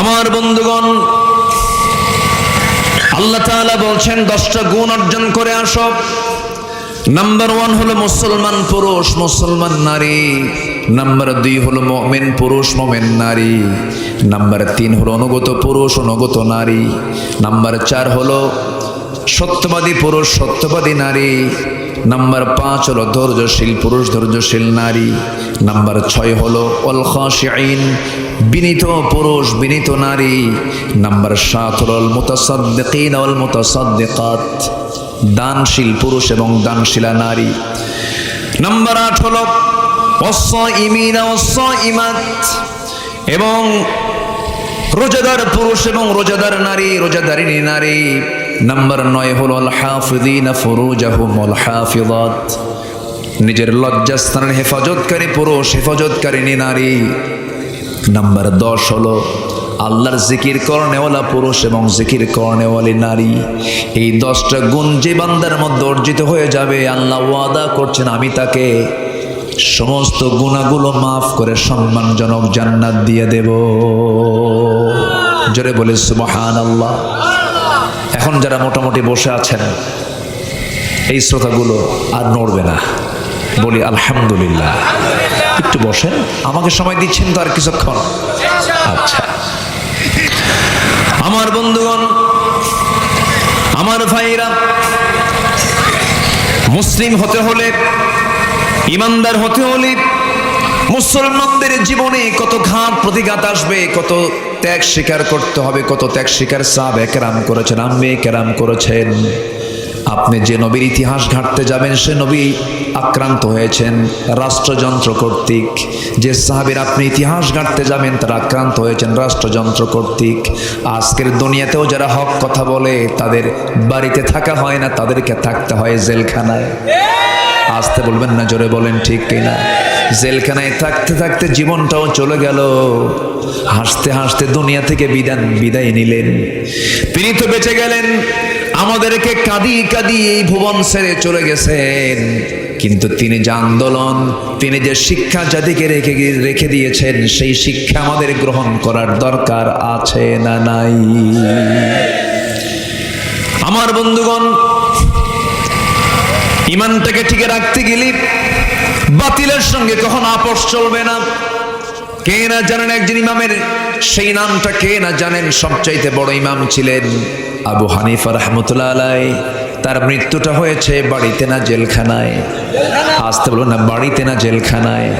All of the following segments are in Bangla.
আমার বন্ধুগণ, আল্লাহ তাআলা বলছেন 10টা গুণ অর্জন করে আসো। নাম্বার 1 হলো মুসলমান পুরুষ মুসলমান নারী, নাম্বার 2 হলো মুমিন পুরুষ মুমিন নারী, নাম্বার 3 হলো অনুগত পুরুষ অনুগত নারী, নাম্বার 4 হলো সত্যবাদী পুরুষ সত্যবাদী নারী, নাম্বার 5 হলো ধৈর্যশীল পুরুষ ধৈর্যশীল নারী, নাম্বার 6 হলো আল খাশিঈন বিনীত পুরুষ বিনীত নারী, নাম্বার 7 হলো আল মুতাসাদ্দিকিন ওয়াল মুতাসাদ্দিকাত দানশীল পুরুষ এবং দানশীলা নারী, নাম্বার 8 হলো ওয়াস-সাইমিন ওয়াস-সাইমাত এবং রোজাদার পুরুষ এবং রোজাদার নারী রোজাদারিনী নারী, নাম্বার 9 হলো আল হাফিযিনা ফুরুজাহুম ওয়াল হাফিযাত নিজের লজ্জাস্থানের হেফাজতকারী পুরুষ হেফাজতকারিনী নারী, নাম্বার 10 হলো আল্লাহর জিকির করনেওয়ালা পুরুষ এবং জিকির করনেওয়ালি নারী। এই 10টা গুণ যে বান্দার মধ্যে অর্জিত হয়ে যাবে, আল্লাহ ওয়াদা করছেন আমি তাকে সমস্ত গুনাহগুলো মাফ করে সম্মানজনক জান্নাত দিয়ে দেব। জোরে বলে সুবহানাল্লাহ। এখন যারা মোটামুটি বসে আছেন এই শ্রোতাগুলো আর নড়বে না, বলি আলহামদুলিল্লাহ। একটু বসেন, আমাকে সময় দিচ্ছেন তো আর কিছুক্ষণ। আচ্ছা আমার বন্ধুগণ আমার ভাইরা, মুসলিম হতে হলে ইমানদার হতে হলে মুসলমানদের জীবনে কত ঘাত প্রতিঘাত আসবে, কত ত্যাগ স্বীকার করতে হবে, কত ত্যাগ স্বীকার সাহাবে কেরাম করেছেন আম্মে কেরাম করেছেন। আপনি যে নবীর ইতিহাস ঘাঁটতে যাবেন সে নবী আক্রান্ত হয়েছেন রাষ্ট্রযন্ত্র কর্তৃক, যে সাহাবীর আপনি ইতিহাস ঘাঁটতে যাবেন তারা আক্রান্ত হয়েছেন রাষ্ট্রযন্ত্র কর্তৃক। আজকের দুনিয়াতেও যারা হক কথা বলে তাদের বাড়িতে থাকা হয় না, তাদেরকে থাকতে হয় জেলখানায়। আসতে বলবেন না, জোরে বলেন ঠিক কিনা। জেলখানায় থাকতে থাকতে জীবনটাও চলে গেল, হাসতে হাসতে দুনিয়া থেকে বিদায় নিলেন। তিনি তো বেঁচে গেলেন, আমাদেরকে কাঁদিয়ে কাঁদিয়ে এই ভুবন ছেড়ে চলে গেছেন, কিন্তু তিনি যে আন্দোলন তিনি যে শিক্ষা জাতিকে রেখে দিয়েছেন সেই শিক্ষা আমাদের গ্রহণ করার দরকার আছে না নাই? আমার বন্ধুগণ, ইমানটাকে ঠিক রাখতে গেলে বাতিলের সঙ্গে কখনো আপোষ চলবে না। কে না জানেন একজন ইমামের সেই নামটা, কে না জানেন সবচাইতে বড় ইমাম ছিলেন আবু হানিফা রাহমাতুল্লাহ আলাইহি। তার মৃত্যুটা হয়েছে বাড়িতে না জেলখানায়? আসতে বলবেন না, বাড়িতে না জেলখানায়।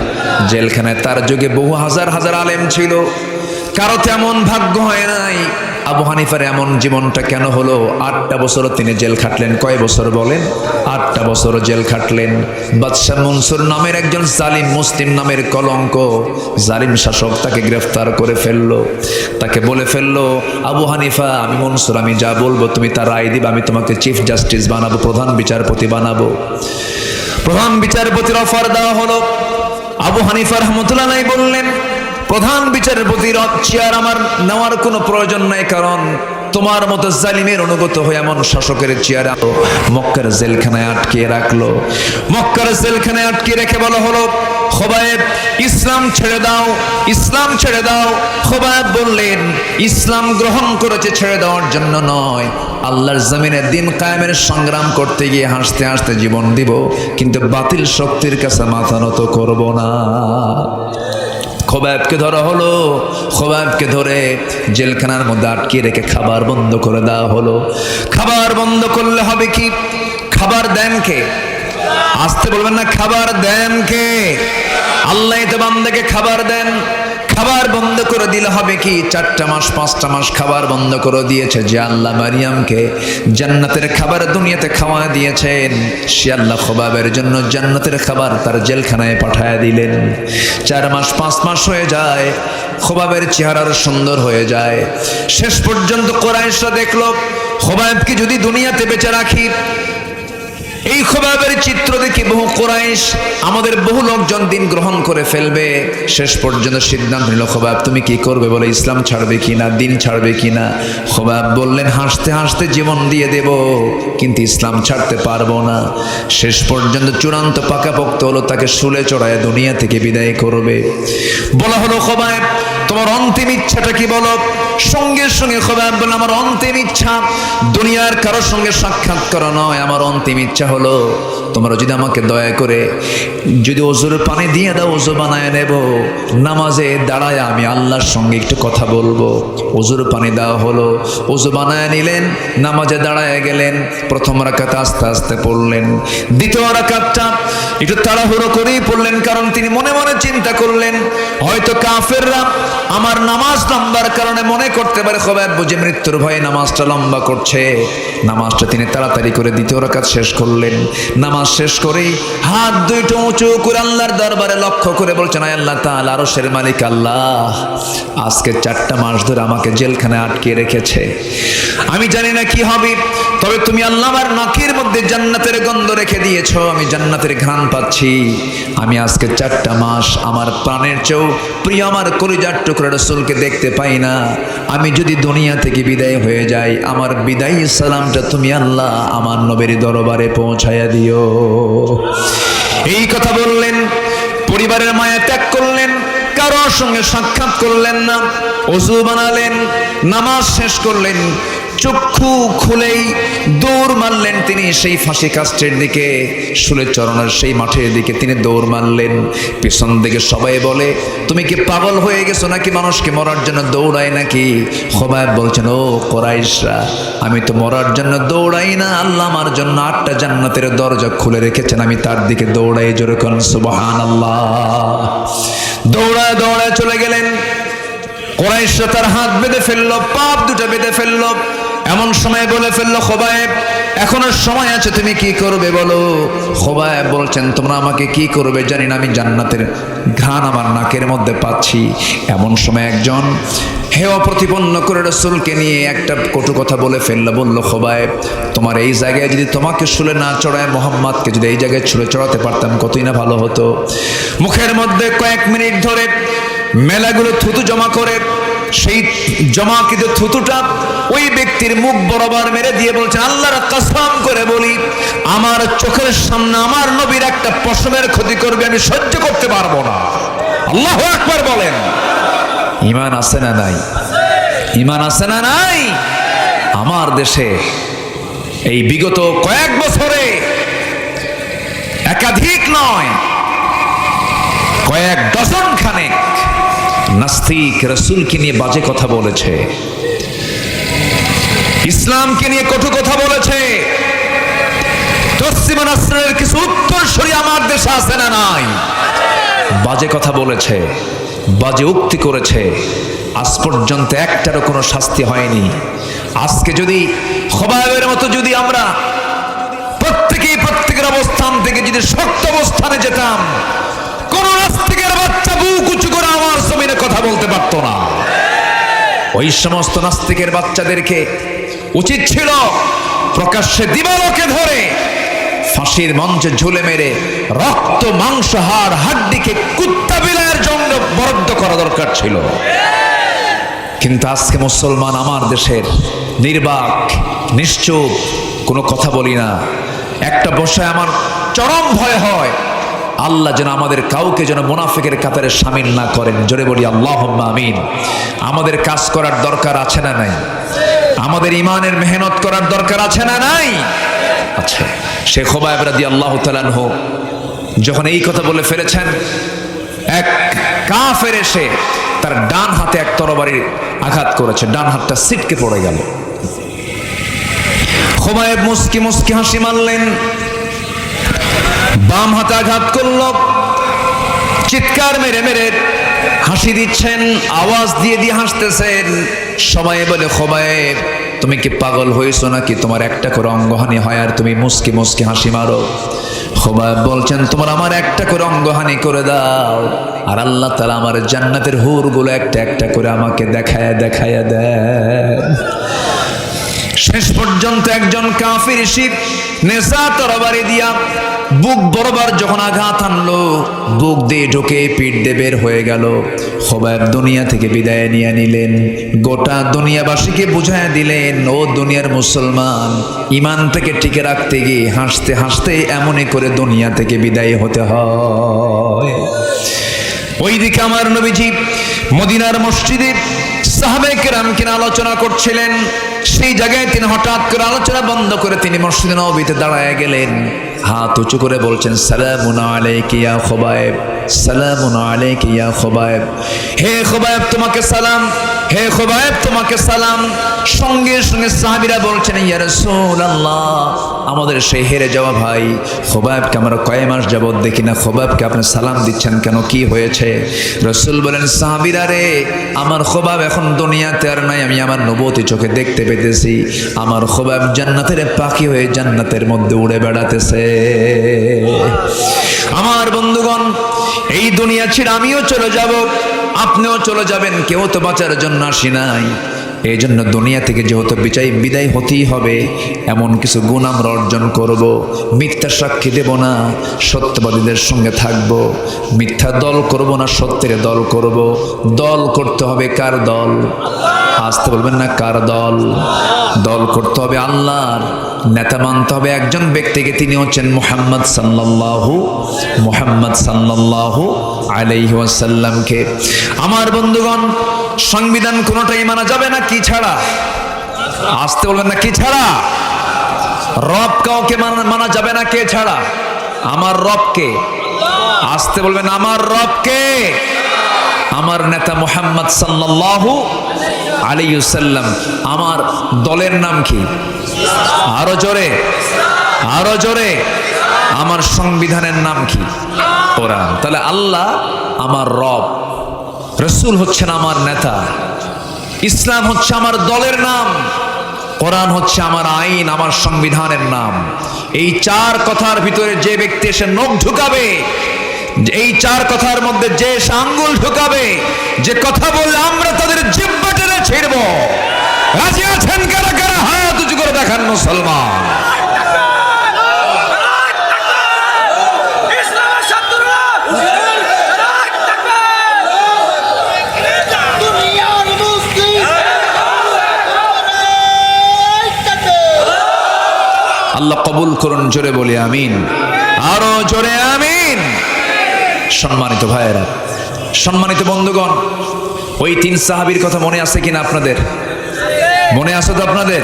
জেলখানায় তার যুগে বহু হাজার হাজার আলেম ছিল, কারো তেমন ভাগ্য হয় নাই। আবু হানিফার এমন জীবনটা কেন হলো? 8টা বছর তিনি জেল খাটলেন। কয় বছর বলেন? 8টা বছর জেল খাটলেন। বাদশাহ মনসুর নামের একজন জালিম মুসলিম নামের কলঙ্ক জালিম শাসক তাকে গ্রেফতার করে ফেললো। তাকে বলে ফেললো, আবু হানিফা আমি মনসুর, আমি যা বলবো তুমি তার রায় দিবে, আমি তোমাকে চিফ জাস্টিস বানাবো, প্রধান বিচারপতি বানাবো। প্রধান বিচারপতির অফার দেওয়া হলো। আবু হানিফা রাহমাতুল্লাহ আলাইহি বললেন, প্রধান বিচারপতির চেয়ার আমার নেওয়ার কোনো প্রয়োজন নাই, কারণ তোমার মতো জালিমের অনুগত হয়ে এমন শাসকের চেয়ার মক্কার জেলখানায় আটকে রাখলো। মক্কার জেলখানায় আটকে রেখে বলা হলো, খোবায়েব ইসলাম ছেড়ে দাও, ইসলাম ছেড়ে দাও। খোবায়েব বললেন, ইসলাম গ্রহণ করেছে ছেড়ে দেওয়ার জন্য নয়, আল্লাহর জমিনে দিন কায়েমের সংগ্রাম করতে গিয়ে হাসতে হাসতে জীবন দিব, কিন্তু বাতিল শক্তির কাছে মাথা নত করব না। খোবায়েবকে ধরা হলো। খোবায়েবকে ধরে জেলখানার মধ্যে আটকে রেখে খাবার বন্ধ করে দেওয়া হলো। খাবার বন্ধ করলে হবে কি? খাবার দেন কে? আসতে বলবেন না, খাবার দেন কে? আল্লাহ তো বান্দাকে খাবার দেন। খাবার বন্ধ করে দিলে হবে কি? 4টা মাস 5টা মাস খাবার বন্ধ করে দিয়েছে যে আল্লাহ মারিয়ামকে জান্নাতের খাবার দুনিয়াতে খাওয়া দিয়েছেন, সে আল্লাহ খোবাবের জন্য জান্নাতের খাবার তার জেলখানায় পাঠায় দিলেন। 4 মাস 5 মাস হয়ে যায়, খোবাবের চেহারা সুন্দর হয়ে যায়। শেষ পর্যন্ত কুরাইশরা দেখলো, খোবাবকে যদি দুনিয়াতে বেঁচে রাখি, এই খোবাবের চিত্র দেখে বহু কুরাইশ আমাদের বহু লোকজন দিন গ্রহণ করে ফেলবে। শেষ পর্যন্ত সিদ্ধান্ত নিল, খোবাব তুমি কি করবে? বলে ইসলাম ছাড়বে কিনা, দিন ছাড়বে কিনা? খোবাব বললেন, হাসতে হাসতে জীবন দিয়ে দেব, কিন্তু ইসলাম ছাড়তে পারবো না। শেষ পর্যন্ত চূড়ান্ত পাকাপোক্ত হলো, তাকে শুলে চড়ায় দুনিয়া থেকে বিদায় করবে। বলা হলো, খোবাব তোমার অন্তিম ইচ্ছাটা কি বলো? সঙ্গে সঙ্গে খোবাব বলল, আমার অন্তিম ইচ্ছা দুনিয়ার কারোর সঙ্গে সাক্ষাৎ করা নয়, আমার অন্তিম ইচ্ছা হলো তোমরা যদি আমাকে দয়া করে যদি ওজুর পানি দিয়ে দাও, ওজু বানায় নেব, নামাজে দাঁড়ায় আমি আল্লাহর সঙ্গে একটু কথা বলবো। ওজুর পানি দেওয়া হলো, ওজু বানায় নিলেন, নামাজে দাঁড়ায় গেলেন। প্রথম রাকাত আস্তে আস্তে পড়লেন, দ্বিতীয় রাকাতটা একটু তাড়াহুড়ো করেই পড়লেন, কারণ তিনি মনে মনে চিন্তা করলেন হয়তো কাফেররা আমার নামাজ লম্বার কারণে মনে করতে পারে খোবাব বুঝে মৃত্যুর ভয়ে নামাজটা লম্বা করছে। নামাজটা তিনি তাড়াতাড়ি করে দ্বিতীয় রাকাত শেষ করলেন। নামাজ শেষ করেই হাত দুইটা উঁচু করে আল্লাহর দরবারে লক্ষ্য করে বলছেন, আয় আল্লাহ তাআলা, আরশের মালিক আল্লাহ, আজকে 4টা মাস ধরে আমাকে জেলখানায় আটকে রেখেছে। আমি জানি না কি হবে, তবে তুমি আল্লাহ আমার নাকের মধ্যে জান্নাতের গন্ধ রেখে দিয়েছো, আমি জান্নাতের ঘ্রাণ পাচ্ছি। আমি আজকে 4টা মাস আমার প্রাণের চেয়েও প্রিয় আমার কলিজার টুকরা রাসূলকে দেখতে পাই না। আমি যদি দুনিয়া থেকে বিদায় হয়ে যাই, আমার বিদায়ী সালামটা তুমি আল্লাহ আমার নবীর দরবারে পৌঁছায়া দিও। এই কথা বললেন, পরিবারের মায়া ত্যাগ করলেন, কারোর সঙ্গে সাক্ষাৎ করলেন না, ওযু বানালেন, নামাজ শেষ করলেন, চক্ষু খুলেই দৌড় মারলেন তিনি সেই ফাঁসি কাষ্ঠের দিকে, শুলের চরণের সেই মাঠের দিকে তিনি দৌড় মারলেন। পিছন দিকে সবাই বলে, তুমি কি পাগল হয়ে গেছো নাকি, মানুষকে মরার জন্য দৌড়ায় নাকি? খোবাব বলছেন, ও কুরাইশরা, আমি তো মরার জন্য দৌড়াই না, আল্লাহ আমার জন্য 8টা জান্নাতের দরজা খুলে রেখেছেন, আমি তার দিকে দৌড়াই। জোরে কোন সুবহানাল্লাহ। দৌড়ায় দৌড়ায় চলে গেলেন। কুরাইশরা তার হাত বেঁধে ফেললো, পাপ দুটো বেঁধে ফেললো। এমন সময় বলে ফেললো, খোবাব এখনো সময় আছে, তুমি কি করবে বলো। খোবাব বলছেন, তোমরা আমাকে কি করবে জানি না, আমি জান্নাতের ঘ্রাণ আমার নাকের মধ্যে পাচ্ছি। এমন সময় একজন হেয় প্রতিপন্ন করে রাসূলকে নিয়ে একটা কটু কথা বলে ফেললো। বললো, খোবাব তোমার এই জায়গায় যদি তোমাকে শুলে না চড়ায়, মোহাম্মদকে যদি এই জায়গায় শুলে চড়াতে পারতাম কতই না ভালো হতো। মুখের মধ্যে কয়েক মিনিট ধরে মেলাগুলো থুতু জমা করে সেই জমাকৃত থুতুটা ওই ব্যক্তির মুখ বরাবর মেরে দিয়ে বলছেন, আল্লাহর কসম করে বলি, আমার চোখের সামনে আমার নবীর একটা পশমের ক্ষতি করবে, আমি সহ্য করতে পারবো না। আল্লাহু আকবার বলেন। ঈমান আছে না নাই? ঈমান আছে না নাই? আমার দেশে এই বিগত কয়েক বছরে একাধিক নয়, কয়েক ডজন খানেক নাস্তিক রাসূলকে নিয়ে বাজে কথা বলেছে, ইসলামকে নিয়ে কটু কথা বলেছে। তসলিমা নাসরিনের কিছু উত্তরসূরি আমার দেশে আছে না নাই? বাজে কথা বলেছে, বাজে উক্তি করেছে, আজ পর্যন্ত একটারও কোনো শাস্তি হয়নি। আজকে যদি খোবাবের মতো যদি আমরা প্রত্যেকের অবস্থান থেকে যদি শক্ত অবস্থানে যেতাম, কোন নাস্তিকের বাচ্চা বুক উঁচু করে আমার জমিনে কথা বলতে পারতো না। ওই সমস্ত নাস্তিকের বাচ্চাদেরকে উচিত ছিল প্রকাশ্যে দিবালোকে ধরে ফাঁসির মঞ্চে ঝুলে মেরে রক্ত মাংস হাড় হাড্ডিকে কুত্তা বিলায়ের জন্য বরাদ্দ করা দরকার ছিল। কিন্তু আজকে মুসলমান আমার দেশের নির্বাক, নিশ্চুপ, কোনো কথা বলি না। একটা বসায় আমার চরম ভয় হয়, আল্লাহ যেন আমাদের কাউকে যেন মুনাফিকের কাতারে শামিল না করেন। জোরে বলি আল্লাহুম্মা আমিন। আমাদের কাজ করার দরকার আছে না নাই? আমাদের ইমানের মেহনত করার দরকার আছে না নাই? আচ্ছা, শেখ খোবাব রাদিয়াল্লাহু তাআলা আনহু যখন এই কথা বলে ফেলেছেন, এক কাফের এসে তার ডান হাতে এক তরবারি আঘাত করেছে, ডান হাতটা ছিটকে পড়ে গেল। খোবাব মুস্কি মুস্কি হাসি মারলেন, বাম হাতে আঘাত করল, চিৎকার মেরে মেরে হাসি দিচ্ছেন, আওয়াজ দিয়ে দিয়ে হাসতেছেন। সবাই বলে, খোবাব তুমি কি পাগল হয়েছো নাকি, তোমার একটা করে অঙ্গহানি হয় আর তুমি মুস্কি মুস্কি হাসি মারো। খোবাব বলছেন, তোমার আমার একটা করে অঙ্গহানি করে দাও, আর আল্লাহ তাআলা আমার জান্নাতের হুরগুলো একটা একটা করে আমাকে দেখায়া দেখায়া দেন। শেষ পর্যন্ত একজন কাফির শিব নেশা তরবারি দিয়া বুক বরাবর যখন আঘাত আনলো, বুক দিয়ে ঢুকে পিঠ দিয়ে বের হয়ে গেল। খোবাব দুনিয়া থেকে বিদায় নিয়ে নিলেন, গোটা দুনিয়াবাসীকে বুঝায় দিলেন, ও দুনিয়ার মুসলমান, ইমানটাকে টিকে রাখতে গিয়ে হাসতে হাসতে এমনই করে দুনিয়া থেকে বিদায় হতে হয়। ওইদিকে আমার নবীজি মদিনার মসজিদে সাহাবায়ে কেরাম কিনা আলোচনা করছিলেন। সেই জায়গায় তিনি হঠাৎ করে আলোচনা বন্ধ করে তিনি মসজিদে নববীতে দাঁড়ায় গেলেন, হাত উঁচু করে বলছেন, সালামুন আলাইকা ইয়া খুবাইব, সালামুন আলাইকা ইয়া খুবাইব। হে খুবাইব তোমাকে সালাম, হে খুবাইব তোমাকে সালাম। সঙ্গে সঙ্গে সাহাবীরা বলছেন, ইয়া রাসূলুল্লাহ, আমাদের সেই হেরে যাওয়া ভাই খুবাইবকে আমরা কয় মাস যাবত দেখি না, খুবাইবকে আপনি সালাম দিচ্ছেন কেন, কি হয়েছে? রাসূল বলেন, সাহাবীরা রে, আমার খুবাইব এখন দুনিয়াতে আর নাই, আমি আমার নবুয়তি চোখে দেখতে পেতেছি, আমার খুবাইব জান্নাতের পাখি হয়ে জান্নাতের মধ্যে উড়ে বেড়াতেছে। আমার বন্ধুগণ, এই দুনিয়া ছেড়ে আমিও চলে যাব, আপনিও চলে যাবেন, কেউ তো বাঁচার জন্য আসি নাই। এই জন্য দুনিয়া থেকে যেহেতু বিদায় হতেই হবে, এমন কিছু গুণ আমরা অর্জন করব। মিথ্যা সাক্ষী দেব না, সত্যবাদীদের সঙ্গে থাকব। মিথ্যা দল করব না, সত্যের দল করব। দল করতে হবে কার দল? আসতে বলবেন না, কার দল? দল করতে হবে আল্লাহর। নেতা মানতে হবে একজন ব্যক্তিকে, তিনি হচ্ছেন মুহাম্মদ সাল্লাল্লাহু আলাইহি ওয়াসাল্লামকে। আমার বন্ধুগণ, সংবিধান কোনোটাই মানা যাবে না কি ছাড়া? আসতে বলবেন না, কি ছাড়া? রব কাউকে মানা যাবে না কে ছাড়া? আমার রবকে। আসতে বলবেন, আমার রবকে। আমার নেতা মুহাম্মদ সাল্লাল্লাহু আলাইহি ওয়াসাল্লাম। আমার দলের নাম কি? আরো জোরে, আরো জোরে। আমার সংবিধানের নাম কি? কোরআন। তাহলে আল্লাহ আমার রব, রাসূল হচ্ছেন আমার নেতা, ইসলাম হচ্ছে আমার দলের নাম, কোরআন হচ্ছে আমার আইন, আমার সংবিধানের নাম। এই চার কথার ভিতরে যে ব্যক্তি এসে নখ ঢুকাবে, এই চার কথার মধ্যে যে আঙ্গুল ঢুকাবে, যে কথা বললে আমরা তাদের জিহ্বা টেনে ছিঁড়ব, রাজি আছেন কারা কারা? হাত উঁচু করে দেখান মুসলমান। আল্লাহ কবুল করুন, জোরে বলি আমিন, আরো জোরে আমিন। সম্মানিত ভাইয়েরা, সম্মানিত বন্ধুগণ, ওই তিন সাহাবীর কথা মনে আছে কিনা আপনাদের? মনে আছে তো আপনাদের?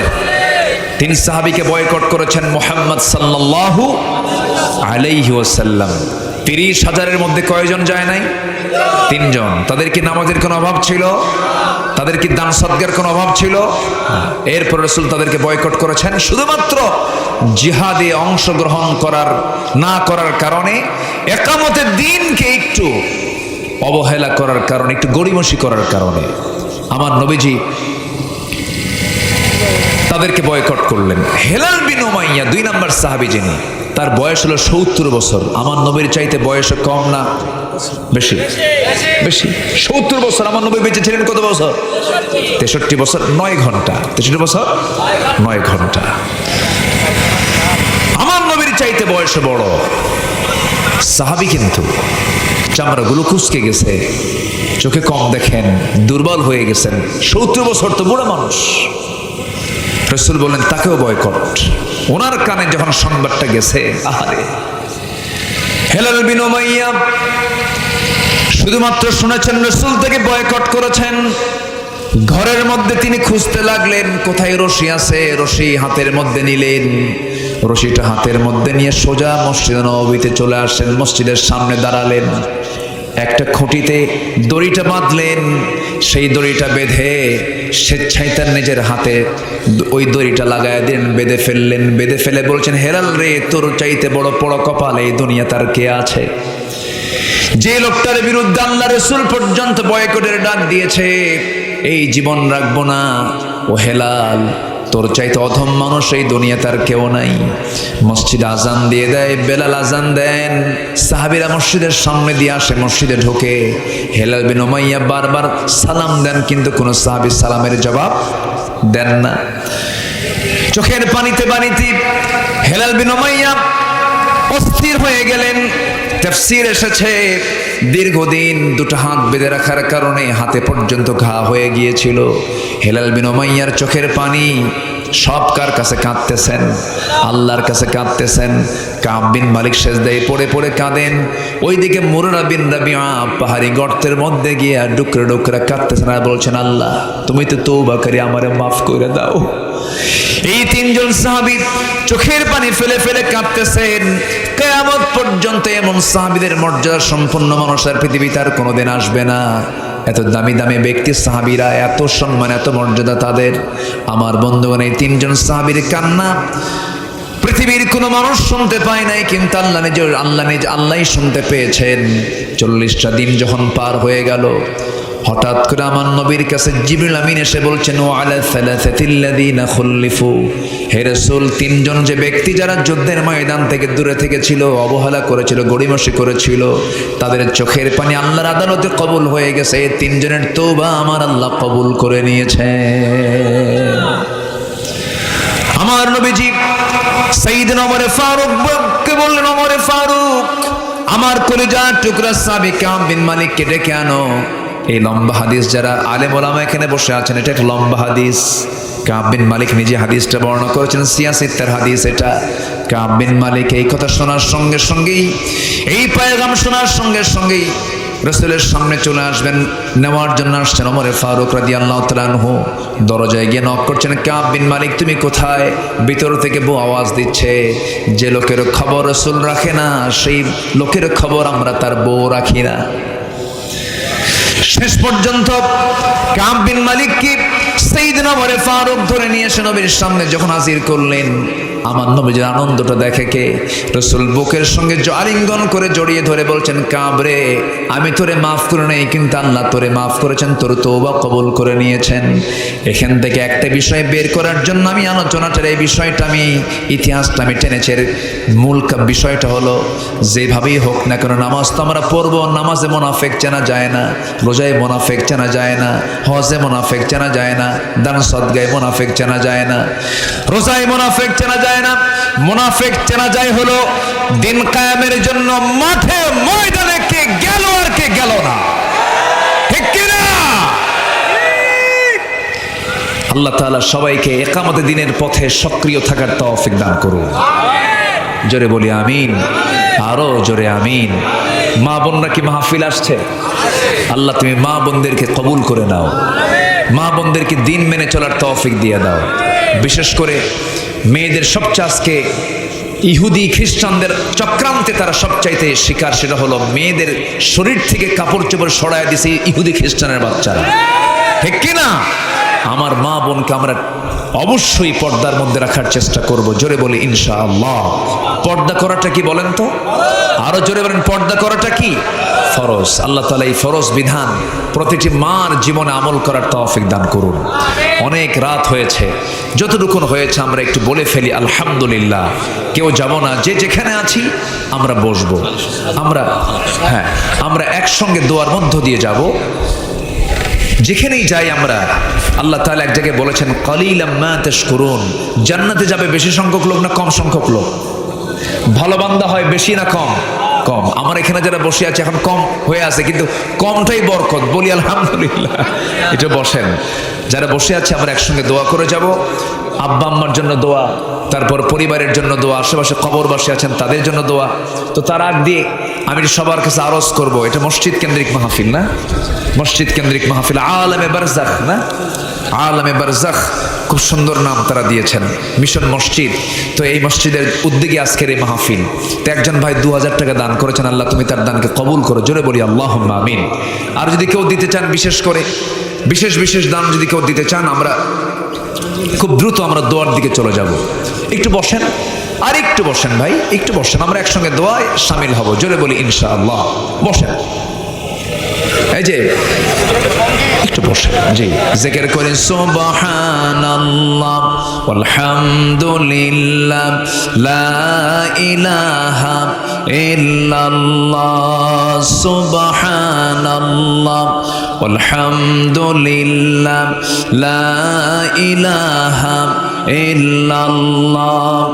তিন সাহাবীকে বয়কট করেছেন মুহাম্মদ সাল্লাল্লাহু আলাইহি ওয়াসাল্লাম। 30,000-এর মধ্যে কয়জন যায় নাই? 3 জন। তাদের কি নামাজের কোনো অভাব ছিল? তাদের কি দান সদকার কোনো অভাব ছিল? এরপর রাসূল তাদেরকে বয়কট করেছেন শুধুমাত্র জিহাদে অংশগ্রহণ না করার কারণে, একামতের দিনকে একটু অবহেলা করার কারণে, একটু গড়িমসি করার কারণে আমার নবীজি তাদেরকে বয়কট করলেন। হেলাল বিন উমাইয়া 2 নম্বর সাহাবী, যিনি, তার বয়স হলো 70 বছর। আমার নবীর চাইতে বয়স কম না বেশি? বেশি। 70 বছর। আমার নবী বেঁচে ছিলেন কত বছর? 63 বছর 9 ঘন্টা। 63 বছর 9 ঘন্টা। আমার নবীর চাইতে বয়স বড় সাহাবী, কিন্তু চামড়াগুলো কুঁচকে গেছে, চোখে কম দেখেন, দুর্বল হয়ে গেছেন। 70 বছর তো বুড়া মানুষ। রাসূল বললেন তাকেও বয়কট। ওনার কানে যখন সংবাদটা গেছে, আহারে, হেলাল বিন উমাইয়া শুধুমাত্র শুনেছেন রাসূল থেকে বয়কট করেছেন। ঘরের মধ্যে তিনি খুঁজতে লাগলেন কোথায় রশি আছে। রশি হাতের মধ্যে নিলেন, রশিটা হাতের মধ্যে নিয়ে সোজা মসজিদে নববীতে চলে আসেন, মসজিদের সামনে দাঁড়ালেন, একটা খুঁটিতে দড়িটা বাঁধলেন। সেই দড়িটা বেঁধে স্বেচ্ছায় তার নিজের হাতে ওই দড়িটা লাগায় দিলেন, বেঁধে ফেললেন। বেঁধে ফেলে বলছেন, হেলাল রে, তোর চাইতে বড় বড় কপাল এই দুনিয়া তার কে আছে? যে লোকটার বিরুদ্ধে আল্লাহ রাসূল পর্যন্ত বয়কটের ডাক দিয়েছে, এই জীবন রাখবো না, ও হেলাল, তোর চাইতে অধম মানুষ এই দুনিয়া তার কেউ নাই। মসজিদে আজান দিয়ে দেয়, বেলাল আজান দেন, সাহাবীরা মসজিদের সামনে দিয়ে আসে, মসজিদে ঢোকে। হেলাল বিন উমাইয়া বারবার সালাম দেন, কিন্তু কোনো সাহাবী সালামের জবাব দেন না। চোখের পানিতে পানিতে হেলাল বিন উমাইয়া অস্থির হয়ে গেলেন। তাফসীর এসেছে, দীর্ঘদিন দুটো হাত বেঁধে রাখার কারণে হাতে পর্যন্ত ঘা হয়ে গিয়েছিল। হেলাল বিন উমাইয়ার চোখের পানি সব কার কাছে কাঁদতেছেন? আল্লাহর কাছে কাঁদতেছেন। কাব বিন মালিক সেজদায় পড়ে পড়ে কাঁদেন। ওইদিকে মুররা বিন রাবিআ পাহাড়ি গর্তের মধ্যে গিয়ে ডুকরে ডুকরে কাঁদতেছেন আর বলছেন, আল্লাহ তুমি তো তওবাকারী, আমারে মাফ করে দাও। এই তিনজন সাহাবী চোখের পানি ফেলে ফেলে কাঁদতেছেন। কিয়ামত পর্যন্ত এমন সাহাবীদের মর্যাদা সম্পন্ন মানুষ আর পৃথিবীতে আর কোনোদিন আসবে না। এত দামি দামি ব্যক্তি সাহাবীরা, এত সম্মান, এত মর্যাদা তাদের। আমার বন্ধুগণ, এই তিনজন সাহাবীর কান্না পৃথিবীর কোনো মানুষ শুনতে পায় নাই, কিন্তু আল্লাহই শুনতে পেয়েছেন। 40টা দিন যখন পার হয়ে গেল, হঠাৎ করে আমার নবীর কাছে জিবরিল আমিন এসে বলছেন, ওয়া আলা সালাসাতিল্লাযিনা খুল্লিফু, হে রাসূল, তিনজন যে ব্যক্তি যারা যুদ্ধের ময়দান থেকে দূরে থেকে ছিল, অবহেলা করেছিল, গড়িমসি করেছিল, তাদের চোখের পানি আল্লাহর আদালতে কবুল হয়ে গেছে। এই তিনজনের তওবা আমার আল্লাহ কবুল করে নিয়েছে। আমার নবীজি সাইয়েদনা ওমর ফারুককে বললেন, ওমর ফারুক, আমার কলিজার টুকরা সাহাবী কাব বিন মালিককে ডেকে আনো। এই লম্বা হাদিস, যারা আলেম ওলামা এখানে বসে আছেন, এটা একটা লম্বা হাদিস। কাব বিন মালিক নিজে হাদিসটা বর্ণনা করেছেন, সিয়াসিত্তার হাদিস এটা। কাব বিন মালিক এই কথা শোনার সঙ্গে সঙ্গেই, এই পয়গাম শোনার সঙ্গে সঙ্গেই রাসূলের সামনে চলে আসবেন, নেওয়ার জন্য আসছেন। ওমর ফারুক রাদিয়াল্লাহু তাআলা আনহু দরজায় গিয়ে নক করছেন, কাব বিন মালিক তুমি কোথায়? ভিতর থেকে বউ আওয়াজ দিচ্ছে, যে লোকের খবর রাসূল রাখে না, সেই লোকের খবর আমরা তার বউ রাখি না। শেষ পর্যন্ত কাব বিন মালিক কি সাইয়েদনা ওমর ফারুক ধরে নিয়ে এসে নবীর সামনে যখন হাজির করলেন, আমার নবীর আনন্দটা দেখে কে রাসূল বুকের সঙ্গে আলিঙ্গন করে জড়িয়ে ধরে বলছেন, কাব রে, আমি তোরে মাফ করে নেই, কিন্তু আল্লাহ তোরে মাফ করেছেন, তোর তওবা কবুল করে নিয়েছেন। এখান থেকে একটা বিষয় বের করার জন্য আমি আলোচনাটার এই বিষয়টা, আমি ইতিহাসটা আমি টেনেছি। মূল বিষয়টা হলো, যেভাবেই হোক না কেন নামাজ তো আমরা পড়বো, নামাজে মুনাফিক চেনা যায় না, রোজায় মুনাফিক চেনা যায় না, হজে মুনাফিক চেনা যায় না, দান সদকায় মুনাফিক চেনা যায় না, রোজায় মুনাফিক চেনা যায় না। মুনাফিক চেনা যায় হলো দিন কায়েমের জন্য মাঠে ময়দানে কে গেল আর কে গেল না, ঠিক কিনা? আল্লাহ তাআলা সবাইকে ইকামতে দিনের পথে সক্রিয় থাকার তৌফিক দান করুন। জোরে বলি আমিন, আরো জোরে আমিন। মা বোনরা কি মাহফিল আসছে? আল্লাহ তুমি মা বোনদেরকে কবুল করে নাও, মা বোনদেরকে দিন মেনে চলার তৌফিক দিয়ে দাও। বিশেষ করে মেয়েদের সবচেয়ে আজকে ইহুদি খ্রিস্টানদের চক্রান্তে তারা সবচাইতে শিকার, সেটা হলো মেয়েদের শরীর থেকে কাপড় চোপড় সরায় দিছে ইহুদি খ্রিস্টানের বাচ্চারা, ঠিক কিনা? আমার মা বোনকে আমরা অবশ্যই পর্দার মধ্যে রাখার চেষ্টা করব। জোরে বলি ইনশাআল্লাহ। পর্দা করাটা কি বলেন তো? আরো জোরে বলেন, পর্দা করাটা কি? ফরজ। আল্লাহ তাআলা এই ফরজ বিধান প্রতিটি মার জীবনে আমল করার তৌফিক দান করুন। অনেক রাত হয়েছে, যতটুকু হয়েছে আমরা একটু বলে ফেলি আলহামদুলিল্লাহ। কেউ যাব না, যে যেখানে আছি আমরা বসবো, আমরা একসঙ্গে দোয়ার মধ্য দিয়ে যাব। যেখানেই যাই আমরা, আল্লাহ তাআলা এক জায়গায় বলেছেন, কালিলাম মা তাশকুরুন, জান্নাতে যাবে বেশি সংখ্যক লোক না কম সংখ্যক লোক? ভালো বান্দা হয় বেশি না কম? কম। আমার এখানে যারা বসে আছে এখন কম হয়ে আছে, কিন্তু কমটাই বরকত, বলি আলহামদুলিল্লাহ। এটা বসেন, যারা বসে আছে আমরা একসঙ্গে দোয়া করে যাব। আব্বা আম্মার জন্য দোয়া, তারপর পরিবারের জন্য দোয়া, আশেপাশে কবরবাসী আছেন তাদের জন্য দোয়া। তো তার আগ দিয়ে আমি সবার কাছে আরজ করব, এটা মসজিদ কেন্দ্রিক মাহফিল না? মসজিদ কেন্দ্রিক মাহফিল, আলামে বারজাখ না? আলামে বারজাখ, খুব সুন্দর নাম তারা দিয়েছেন, মিশন মসজিদ। তো এই মসজিদের উদ্যোগে আজকের এই মাহফিল। তো একজন ভাই 2000 টাকা দান করেছেন, আল্লাহ তুমি তার দানকে কবুল করো। জোরে বলি আল্লাহুম্মা আমিন। আর যদি কেউ দিতে চান, বিশেষ করে বিশেষ দান যদি কেউ দিতে চান, আমরা খুব দ্রুত আমরা দোয়ার দিকে চলে যাব। একটু বসেন, আর একটু বসেন ভাই, একটু বসেন, আমরা একসঙ্গে দোয়ায় শামিল হব। জোরে বলি ইনশাআল্লাহ। বসেন, এই যে একটু বসেন, জি, জিকির করেন সুবহানাল্লাহ ওয়ালহামদুলিল্লাহ লা ইলাহা ইল্লাল্লাহ সুবহানাল্লাহ ওয়ালহামদুলিল্লাহ লা ইলাহা ইল্লাল্লাহ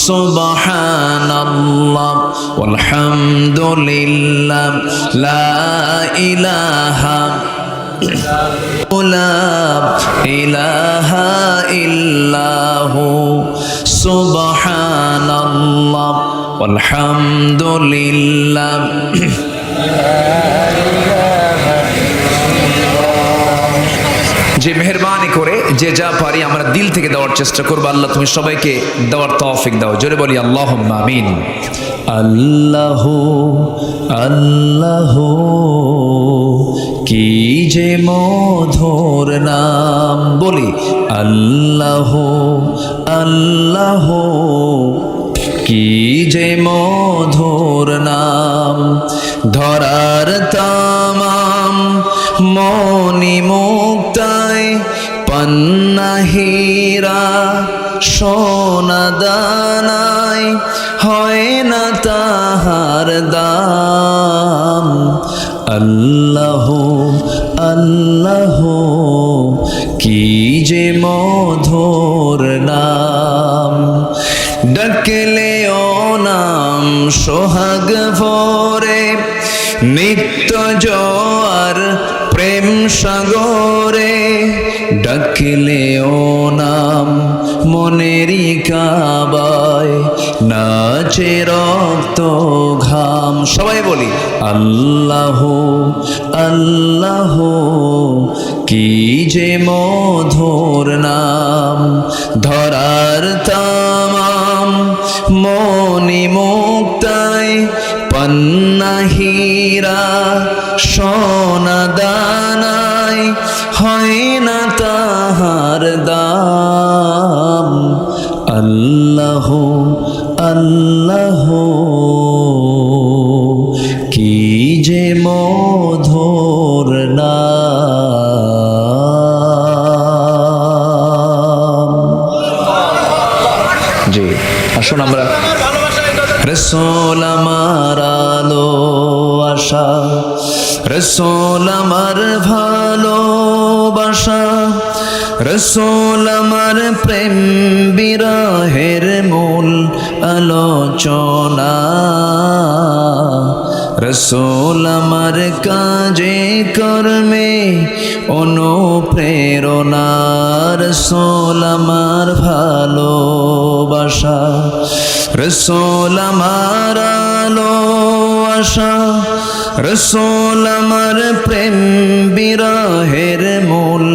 সুবহানাল্লাহ ওয়ালহামদুলিল্লাহ লা ইলাহা লা ইলাহা ইল্লাহু সুবহানাল্লাহ আলহামদুলিল্লাহ। যে মেহেরবানি করে যে যা পারি আমরা দিল থেকে দেওয়ার চেষ্টা করবো। আল্লাহ তুমি সবাইকে দেওয়ার তৌফিক দাও। জোরে বলি আল্লাহুম্মা আমিন। আল্লাহু আল্লাহু কি যে মধুর নাম, বলি আল্লাহু আল্লাহু কি যে মধুর নাম। ধরার তামাম মনি মুক্তায় পান্না হীরা সোনা দানায় হয় না তাহার দাম। আল্লাহু আল্লাহু কি যে মধুর নাম। ডাকলে ও নাম সোহাগ ভরে নিত্য জোয়ার প্রেম সাগরে। ডাকলে ও নাম মনেরই কাবায় নাচে রক্ত ঘাম। সবাই বলি আল্লাহু আল্লাহু কি যে মধুর নাম। ধরার তামাম মনি মুক্তায় পান্না হীরা সোনা দানায় হয় না তাহার দাম। আল্লাহু আল্লাহু কি যে মধুর নাম। জি আসুন আমরা রসুল আমার আলো আশা, রসুল আমার ভালোবাসা, রসুল আমার প্রেম বিরহের মূল আলোচনা। রসুল আমার কাজে কর্মে অনুপ্রেরণা। রসুল আমার ভালোবাসা, রসুল আমার আলো আশা, রসুল আমার প্রেম বিরহের মূল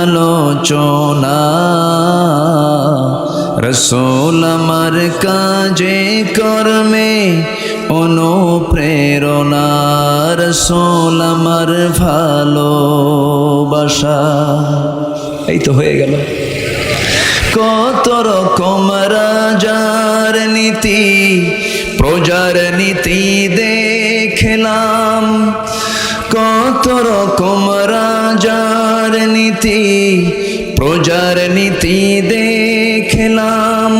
আলোচনা। রসুল আমার কাজে কর্মে অনুপ্রেরণা। রসুল আমার ভালোবাসা। এই তো হয়ে গেল। কত রকম রাজার নীতি প্রজার নীতি দেখলাম। কত রকম রাজার নীতি প্রজার নীতি দেখলাম।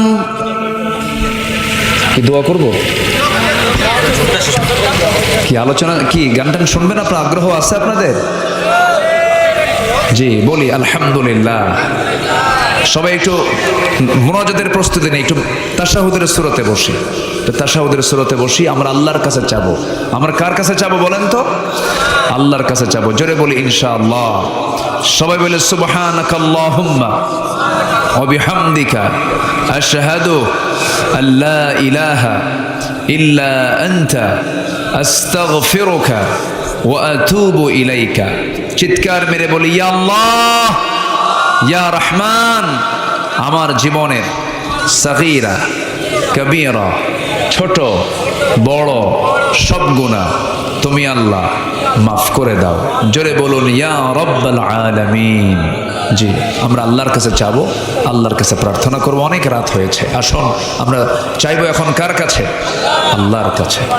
কি দোয়া করবো, কি আলোচনা, কি গান টান শুনবেন? আপনার আগ্রহ আছে আপনাদের? জি বলি আলহামদুলিল্লাহ। সবাই একটু মুনাজাতের প্রস্তুতি নেই, একটু তাশাহুদের সূরাতে বসি। তাশাহুদের সূরাতে বসি, আমরা আল্লাহর কাছে চাবো। আমরা কার কাছে চাবো বলেন তো? আল্লাহর কাছে চাবো। জোরে বলি ইনশাআল্লাহ। সবাই বলে সুবহানাকাল্লাহুম্মা ওয়া বিহামদিকা আশহাদু আল্লা ইলাহা ইল্লা আনতা আস্তাগফিরুকা ওয়া আতুবু ইলাইকা। চিৎকার মেরে বলি ইয়া আল্লাহ ইয়া রহমান, আমার জীবনের সাগীরা কবীরা ছোট বড় সব গুনাহ তুমি আল্লাহ মাফ করে দাও। জোরে বলুন ইয়া রব্বাল আলামিন। জি আমরা আল্লাহর কাছে চাবো, আল্লাহর কাছে প্রার্থনা করবো। অনেক রাত হয়েছে, আসুন আমরা চাইবো এখন কার কাছে? আল্লাহর কাছে।